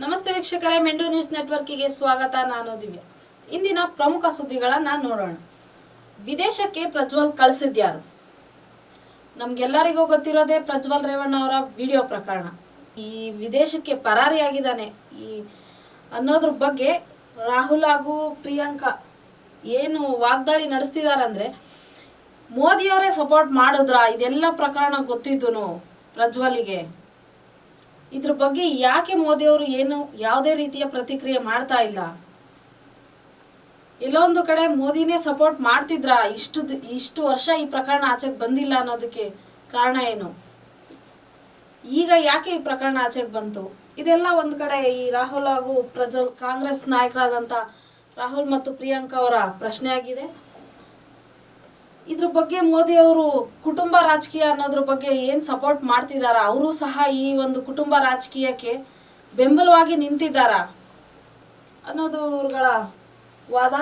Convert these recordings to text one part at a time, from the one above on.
ನಮಸ್ತೆ ವೀಕ್ಷಕರೇ, ಮೆಂಡು ನ್ಯೂಸ್ ನೆಟ್ವರ್ಕಿಗೆ ಸ್ವಾಗತ. ನಾನು ದಿವ್ಯಾ. ಇಂದಿನ ಪ್ರಮುಖ ಸುದ್ದಿಗಳನ್ನ ನೋಡೋಣ. ವಿದೇಶಕ್ಕೆ ಪ್ರಜ್ವಲ್ ಕಳಿಸಿದ್ಯಾರು? ನಮ್ಗೆಲ್ಲರಿಗೂ ಗೊತ್ತಿರೋದೇ ಪ್ರಜ್ವಲ್ ರೇವಣ್ಣ ಅವರ ವಿಡಿಯೋ ಪ್ರಕರಣ. ಈ ವಿದೇಶಕ್ಕೆ ಪರಾರಿಯಾಗಿದ್ದಾನೆ ಅನ್ನೋದ್ರ ಬಗ್ಗೆ ರಾಹುಲ್ ಹಾಗೂ ಪ್ರಿಯಾಂಕಾ ಏನು ವಾಗ್ದಾಳಿ ನಡೆಸ್ತಿದಾರಂದ್ರೆ, ಮೋದಿಯವರೇ ಸಪೋರ್ಟ್ ಮಾಡಿದ್ರ? ಇದೆಲ್ಲ ಪ್ರಕರಣ ಗೊತ್ತಿದ್ದು ಪ್ರಜ್ವಲಿಗೆ. ಇದ್ರ ಬಗ್ಗೆ ಯಾಕೆ ಮೋದಿಯವರು ಯಾವುದೇ ರೀತಿಯ ಪ್ರತಿಕ್ರಿಯೆ ಮಾಡ್ತಾ ಇಲ್ಲ? ಎಲ್ಲೊಂದು ಕಡೆ ಮೋದಿನೇ ಸಪೋರ್ಟ್ ಮಾಡ್ತಿದ್ರ ಇಷ್ಟು ವರ್ಷ ಈ ಪ್ರಕರಣ ಆಚೆಗೆ ಬಂದಿಲ್ಲ ಅನ್ನೋದಕ್ಕೆ ಕಾರಣ ಏನು? ಈಗ ಯಾಕೆ ಈ ಪ್ರಕರಣ ಆಚೆಗೆ ಬಂತು? ಇದೆಲ್ಲ ಒಂದ್ ಕಡೆ ಈ ರಾಹುಲ್ ಹಾಗೂ ಪ್ರಜ್ವಲ್, ಕಾಂಗ್ರೆಸ್ ನಾಯಕರಾದಂತ ರಾಹುಲ್ ಮತ್ತು ಪ್ರಿಯಾಂಕಾ ಅವರ ಪ್ರಶ್ನೆ ಆಗಿದೆ. ಇದ್ರ ಬಗ್ಗೆ ಮೋದಿ ಅವರು ಕುಟುಂಬ ರಾಜಕೀಯ ಅನ್ನೋದ್ರ ಬಗ್ಗೆ ಏನ್ ಸಪೋರ್ಟ್ ಮಾಡ್ತಿದಾರ? ಅವರು ಸಹ ಈ ಒಂದು ಕುಟುಂಬ ರಾಜಕೀಯಕ್ಕೆ ಬೆಂಬಲವಾಗಿ ನಿಂತಿದ್ದಾರ ಅನ್ನೋದು ಇವ್ರಗಳ ವಾದ.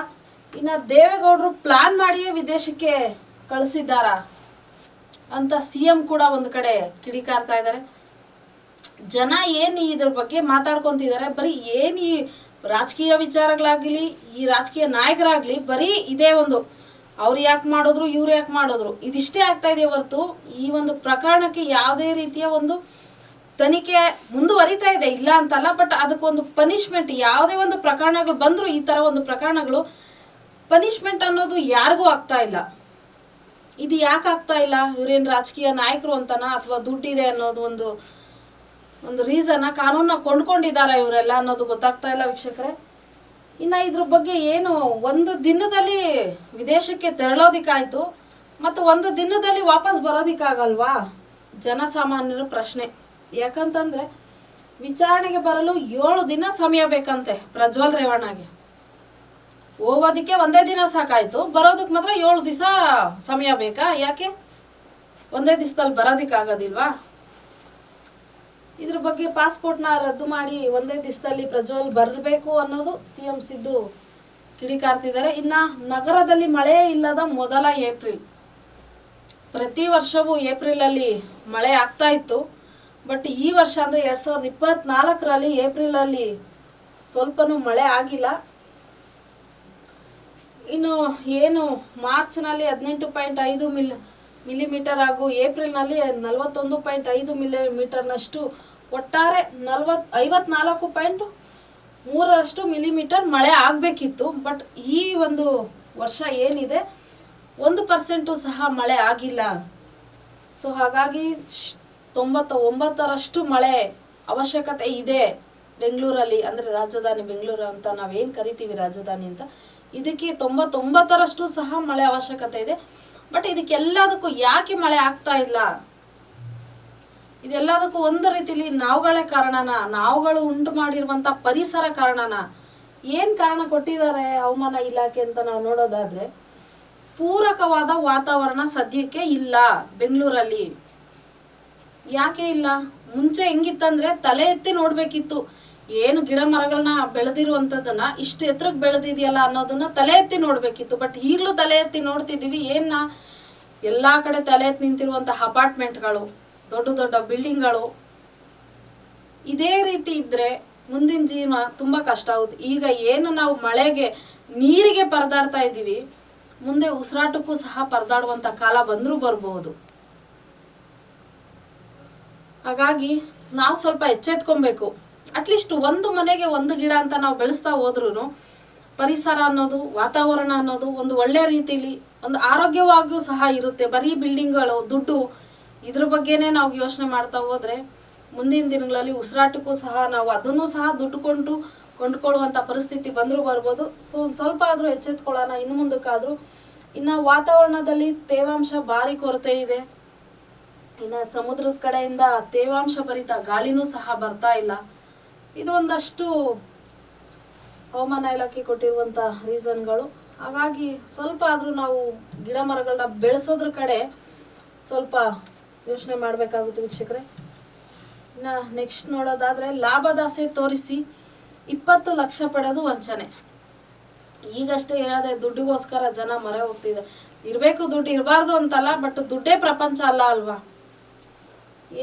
ಇನ್ನ ದೇವೇಗೌಡರು ಪ್ಲಾನ್ ಮಾಡಿಯೇ ವಿದೇಶಕ್ಕೆ ಕಳಿಸಿದ್ದಾರ ಅಂತ ಸಿಎಂ ಕೂಡ ಒಂದು ಕಡೆ ಕಿಡಿಕಾರ್ತಾ ಇದ್ದಾರೆ. ಜನ ಏನ್ ಇದ್ರ ಬಗ್ಗೆ ಮಾತಾಡ್ಕೊಂತಿದ್ದಾರೆ, ಬರೀ ಏನ್ ಈ ರಾಜಕೀಯ ವಿಚಾರಗಳಾಗ್ಲಿ, ಈ ರಾಜಕೀಯ ನಾಯಕರಾಗ್ಲಿ ಬರೀ ಇದೇ ಒಂದು ಅವ್ರು ಯಾಕೆ ಮಾಡಿದ್ರು, ಇವ್ರು ಯಾಕೆ ಮಾಡಿದ್ರು, ಇದಿಷ್ಟೇ ಆಗ್ತಾ ಇದೆ ಹೊರತು ಈ ಒಂದು ಪ್ರಕರಣಕ್ಕೆ ಯಾವುದೇ ರೀತಿಯ ಒಂದು ತನಿಖೆ ಮುಂದುವರಿತಾ ಇದೆ, ಇಲ್ಲ ಅಂತಲ್ಲ. ಬಟ್ ಅದಕ್ಕೊಂದು ಪನಿಷ್ಮೆಂಟ್, ಯಾವುದೇ ಒಂದು ಪ್ರಕರಣಗಳು ಬಂದ್ರು ಈ ತರ ಒಂದು ಪ್ರಕರಣಗಳು ಪನಿಷ್ಮೆಂಟ್ ಅನ್ನೋದು ಯಾರಿಗೂ ಆಗ್ತಾ ಇಲ್ಲ. ಇದು ಯಾಕೆ ಆಗ್ತಾ ಇಲ್ಲ? ಇವ್ರೇನ್ ರಾಜಕೀಯ ನಾಯಕರು ಅಂತನಾ ಅಥವಾ ದುಡ್ಡಿದೆ ಅನ್ನೋದು ಒಂದು ರೀಸನ್, ಕಾನೂನ ಕೊಂಡ್ಕೊಂಡಿದ್ದಾರೆ ಇವರೆಲ್ಲ ಅನ್ನೋದು ಗೊತ್ತಾಗ್ತಾ ಇಲ್ಲ ವೀಕ್ಷಕರೇ. ಇನ್ನು ಇದ್ರ ಬಗ್ಗೆ ಏನು, ಒಂದು ದಿನದಲ್ಲಿ ವಿದೇಶಕ್ಕೆ ತೆರಳೋದಿಕ್ಕಾಯ್ತು ಮತ್ತು ಒಂದು ದಿನದಲ್ಲಿ ವಾಪಸ್ ಬರೋದಿಕ್ಕಾಗಲ್ವಾ? ಜನಸಾಮಾನ್ಯರ ಪ್ರಶ್ನೆ. ಯಾಕಂತಂದ್ರೆ ವಿಚಾರಣೆಗೆ ಬರಲು 7 ದಿನ ಸಮಯ ಬೇಕಂತೆ ಪ್ರಜ್ವಲ್ ರೇವಣ್ಣಗೆ. ಹೋಗೋದಿಕ್ಕೆ ಒಂದೇ ದಿನ ಸಾಕಾಯ್ತು, ಬರೋದಕ್ಕೆ ಮಾತ್ರ 7 ದಿವಸ ಸಮಯ ಬೇಕಾ? ಯಾಕೆ ಒಂದೇ ದಿವಸದಲ್ಲಿ ಬರೋದಿಕ್ಕಾಗೋದಿಲ್ವಾ? ಇದ್ರ ಬಗ್ಗೆ ಪಾಸ್ಪೋರ್ಟ್ನ ರದ್ದು ಮಾಡಿ ಒಂದೇ ದಿವಸದಲ್ಲಿ ಪ್ರಜ್ವಲ್ ಬರಬೇಕು ಅನ್ನೋದು ಸಿಎಂ ಸಿದ್ದು ಕಿಡಿಕಾರ್ತಿದ್ದಾರೆ. ಇನ್ನ ನಗರದಲ್ಲಿ ಮಳೆ ಇಲ್ಲದ ಮೊದಲ ಏಪ್ರಿಲ್. ಪ್ರತಿ ವರ್ಷವೂ ಏಪ್ರಿಲ್ ಅಲ್ಲಿ ಮಳೆ ಆಗ್ತಾ ಇತ್ತು. ಬಟ್ ಈ ವರ್ಷ ಅಂದ್ರೆ 2024ರಲ್ಲಿ ಏಪ್ರಿಲ್ ಅಲ್ಲಿ ಸ್ವಲ್ಪನೂ ಮಳೆ ಆಗಿಲ್ಲ. ಇನ್ನು ಏನು ಮಾರ್ಚ್ನಲ್ಲಿ 18.5 ಮಿಲಿಮೀಟರ್ ಹಾಗೂ ಏಪ್ರಿಲ್ನಲ್ಲಿ 41.5 ಮಿಲಿಮೀಟರ್ನಷ್ಟು, ಒಟ್ಟಾರೆ 54.3 ಮಿಲಿಮೀಟರ್ ಮಳೆ ಆಗಬೇಕಿತ್ತು. ಬಟ್ ಈ ಒಂದು ವರ್ಷ ಏನಿದೆ 1% ಸಹ ಮಳೆ ಆಗಿಲ್ಲ. ಸೊ ಹಾಗಾಗಿ 99% ಮಳೆ ಅವಶ್ಯಕತೆ ಇದೆ ಬೆಂಗಳೂರಲ್ಲಿ. ಅಂದರೆ ರಾಜಧಾನಿ ಬೆಂಗಳೂರು ಅಂತ ನಾವೇನು ಕರಿತೀವಿ ರಾಜಧಾನಿ ಅಂತ, ಇದಕ್ಕೆ 99% ಸಹ ಮಳೆ ಅವಶ್ಯಕತೆ ಇದೆ. ಬಟ್ ಇದಕ್ಕೆಲ್ಲದಕ್ಕೂ ಯಾಕೆ ಮಳೆ ಆಗ್ತಾ ಇಲ್ಲ? ಇದೆಲ್ಲದಕ್ಕೂ ಒಂದು ರೀತಿಲಿ ನಾವುಗಳೇ ಕಾರಣನ? ನಾವುಗಳು ಉಂಟು ಮಾಡಿರುವಂತ ಪರಿಸರ ಕಾರಣನ? ಏನ್ ಕಾರಣ ಕೊಟ್ಟಿದ್ದಾರೆ ಹವಾಮಾನ ಇಲಾಖೆ ಅಂತ ನಾವು ನೋಡೋದಾದ್ರೆ, ಪೂರಕವಾದ ವಾತಾವರಣ ಸದ್ಯಕ್ಕೆ ಇಲ್ಲ ಬೆಂಗಳೂರಲ್ಲಿ. ಯಾಕೆ ಇಲ್ಲ? ಮುಂಚೆ ಹೆಂಗಿತ್ತಂದ್ರೆ ತಲೆ ಎತ್ತಿ ನೋಡ್ಬೇಕಿತ್ತು. ಏನು ಗಿಡ ಮರಗಳನ್ನ ಬೆಳೆದಿರುವಂತದನ್ನ ಇಷ್ಟು ಎತ್ತರಕ್ಕೆ ಬೆಳೆದಿದೆಯಲ್ಲ ಅನ್ನೋದನ್ನ ತಲೆ ಎತ್ತಿ ನೋಡ್ಬೇಕಿತ್ತು. ಬಟ್ ಈಗಲೂ ತಲೆ ಎತ್ತಿ ನೋಡ್ತಿದೀವಿ. ಎಲ್ಲಾ ಕಡೆ ತಲೆ ಎತ್ತಿ ನಿಂತಿರುವಂತಹ ಅಪಾರ್ಟ್ಮೆಂಟ್ಗಳು, ದೊಡ್ಡ ದೊಡ್ಡ ಬಿಲ್ಡಿಂಗ್ಗಳು. ಇದೇ ರೀತಿ ಇದ್ರೆ ಮುಂದಿನ ಜೀವನ ತುಂಬಾ ಕಷ್ಟ ಆಗುತ್ತೆ. ಈಗ ಏನು ನಾವು ಮಳೆಗೆ, ನೀರಿಗೆ ಪರದಾಡ್ತಾ ಇದ್ದೀವಿ, ಮುಂದೆ ಉಸಿರಾಟಕ್ಕೂ ಸಹ ಪರದಾಡುವಂತ ಕಾಲ ಬಂದ್ರೂ ಬರ್ಬೋದು. ಹಾಗಾಗಿ ನಾವು ಸ್ವಲ್ಪ ಎಚ್ಚೆತ್ಕೊಬೇಕು. ಅಟ್ಲೀಸ್ಟ್ ಒಂದು ಮನೆಗೆ ಒಂದು ಗಿಡ ಅಂತ ನಾವು ಬೆಳೆಸ್ತಾ ಹೋದ್ರೂ ಪರಿಸರ ಅನ್ನೋದು, ವಾತಾವರಣ ಅನ್ನೋದು ಒಂದು ಒಳ್ಳೆ ರೀತಿಲಿ ಒಂದು ಆರೋಗ್ಯವಾಗಿಯೂ ಸಹ ಇರುತ್ತೆ. ಬರೀ ಬಿಲ್ಡಿಂಗ್ಗಳು, ದುಡ್ಡು, ಇದ್ರ ಬಗ್ಗೆನೇ ನಾವು ಯೋಚನೆ ಮಾಡ್ತಾ ಹೋದ್ರೆ ಮುಂದಿನ ದಿನಗಳಲ್ಲಿ ಉಸಿರಾಟಕ್ಕೂ ಸಹ ನಾವು ಅದನ್ನು ಸಹ ದುಡ್ಡು ಕೊಂಡ್ಕೊಳ್ಳುವಂತ ಪರಿಸ್ಥಿತಿ ಬಂದರೂ ಬರ್ಬೋದು. ಸೊ ಒಂದು ಸ್ವಲ್ಪ ಆದ್ರೂ ಎಚ್ಚೆತ್ಕೊಳ್ಳೋಣ ಇನ್ನು ಮುಂದಕ್ಕಾದ್ರೂ. ಇನ್ನು ವಾತಾವರಣದಲ್ಲಿ ತೇವಾಂಶ ಭಾರಿ ಕೊರತೆ ಇದೆ. ಇನ್ನು ಸಮುದ್ರದ ಕಡೆಯಿಂದ ತೇವಾಂಶ ಭರಿತ ಗಾಳಿನೂ ಸಹ ಬರ್ತಾ ಇಲ್ಲ. ಇದು ಒಂದಷ್ಟು ಹವಾಮಾನ ಇಲಾಖೆ ಕೊಟ್ಟಿರುವಂತ ರೀಸನ್ಗಳು. ಹಾಗಾಗಿ ಸ್ವಲ್ಪ ಆದ್ರೂ ನಾವು ಗಿಡ ಮರಗಳನ್ನ ಬೆಳೆಸೋದ್ರ ಕಡೆ ಸ್ವಲ್ಪ ಯೋಚನೆ ಮಾಡಬೇಕಾಗುತ್ತೆ ವೀಕ್ಷಕರೇ. ಇನ್ನು ನೆಕ್ಸ್ಟ್ ನೋಡೋದಾದ್ರೆ, ಲಾಭದಾಸೆ ತೋರಿಸಿ 20 ಲಕ್ಷ ಪಡೆದು ವಂಚನೆ. ಈಗಷ್ಟೇ ಹೇಳಿದೆ, ದುಡ್ಡಿಗೋಸ್ಕರ ಜನ ಮೊರೆ ಹೋಗ್ತಿದ್ದಾರೆ. ಇರಬೇಕು ದುಡ್ಡು, ಇರಬಾರ್ದು ಅಂತಲ್ಲ, ಬಟ್ ದುಡ್ಡೇ ಪ್ರಪಂಚ ಅಲ್ಲ ಅಲ್ವಾ?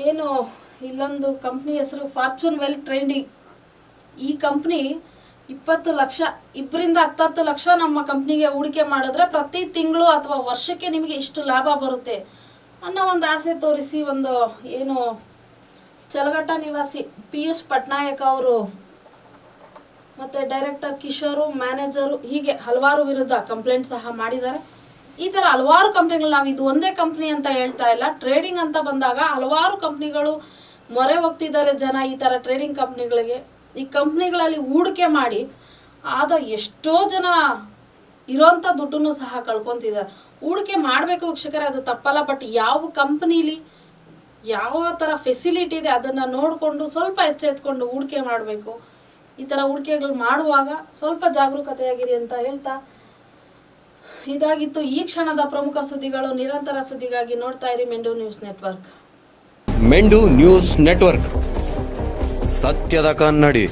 ಏನು ಇಲ್ಲೊಂದು ಕಂಪ್ನಿ ಹೆಸರು ಫಾರ್ಚೂನ್ ವೆಲ್ ಟ್ರೇಡಿಂಗ್ ಈ ಕಂಪ್ನಿ 20 ಲಕ್ಷ 2-10 ಲಕ್ಷ ನಮ್ಮ ಕಂಪ್ನಿಗೆ ಹೂಡಿಕೆ ಮಾಡಿದ್ರೆ ಪ್ರತಿ ತಿಂಗಳು ಅಥವಾ ವರ್ಷಕ್ಕೆ ನಿಮಗೆ ಇಷ್ಟು ಲಾಭ ಬರುತ್ತೆ ಅನ್ನೋ ಒಂದು ಆಸೆ ತೋರಿಸಿ ಒಂದು ಏನು ಚಲಘಟ್ಟ ನಿವಾಸಿ ಪಿಯೂಷ್ ಪಟ್ನಾಯಕ್ ಅವರು ಮತ್ತು ಡೈರೆಕ್ಟರ್ ಕಿಶೋರು, ಮ್ಯಾನೇಜರು, ಹೀಗೆ ಹಲವಾರು ವಿರುದ್ಧ ಕಂಪ್ಲೇಂಟ್ ಸಹ ಮಾಡಿದ್ದಾರೆ. ಈ ಥರ ಹಲವಾರು ಕಂಪ್ನಿಗಳು, ನಾವು ಇದು ಒಂದೇ ಕಂಪ್ನಿ ಅಂತ ಹೇಳ್ತಾ ಇಲ್ಲ, ಟ್ರೇಡಿಂಗ್ ಅಂತ ಬಂದಾಗ ಹಲವಾರು ಕಂಪ್ನಿಗಳು ಮೊರೆ ಹೋಗ್ತಿದ್ದಾರೆ ಜನ ಈ ಥರ ಟ್ರೇಡಿಂಗ್ ಕಂಪ್ನಿಗಳಿಗೆ. ಈ ಕಂಪ್ನಿಗಳಲ್ಲಿ ಹೂಡಿಕೆ ಮಾಡಿ ಆದ ಎಷ್ಟೋ ಜನ ಇರೋಂಥ ದುಡ್ಡನ್ನು ಸಹ ಕಳ್ಕೊತಿದ್ದಾರೆ. ಹೂಡಿಕೆ ಮಾಡಬೇಕು ವೀಕ್ಷಕರೇ, ಅದು ತಪ್ಪಲ್ಲ. ಬಟ್ ಯಾವ ಕಂಪ್ನೀಲಿ ಯಾವ ಥರ ಫೆಸಿಲಿಟಿ ಇದೆ ಅದನ್ನು ನೋಡಿಕೊಂಡು ಸ್ವಲ್ಪ ಎಚ್ಚೆತ್ಕೊಂಡು ಹೂಡಿಕೆ ಮಾಡಬೇಕು. ಈ ಥರ ಹೂಡಿಕೆಗಳು ಮಾಡುವಾಗ ಸ್ವಲ್ಪ ಜಾಗರೂಕತೆಯಾಗಿರಿ ಅಂತ ಹೇಳ್ತಾ, ಇದಾಗಿತ್ತು ಈ ಕ್ಷಣದ ಪ್ರಮುಖ ಸುದ್ದಿಗಳು. ನಿರಂತರ ಸುದ್ದಿಗಾಗಿ ನೋಡ್ತಾ ಇರಿ ಮೆಂಡು ನ್ಯೂಸ್ ನೆಟ್ವರ್ಕ್. ಮೆಂಡು ನ್ಯೂಸ್ ನೆಟ್ವರ್ಕ್, ಸತ್ಯದ ಕನ್ನಡಿ.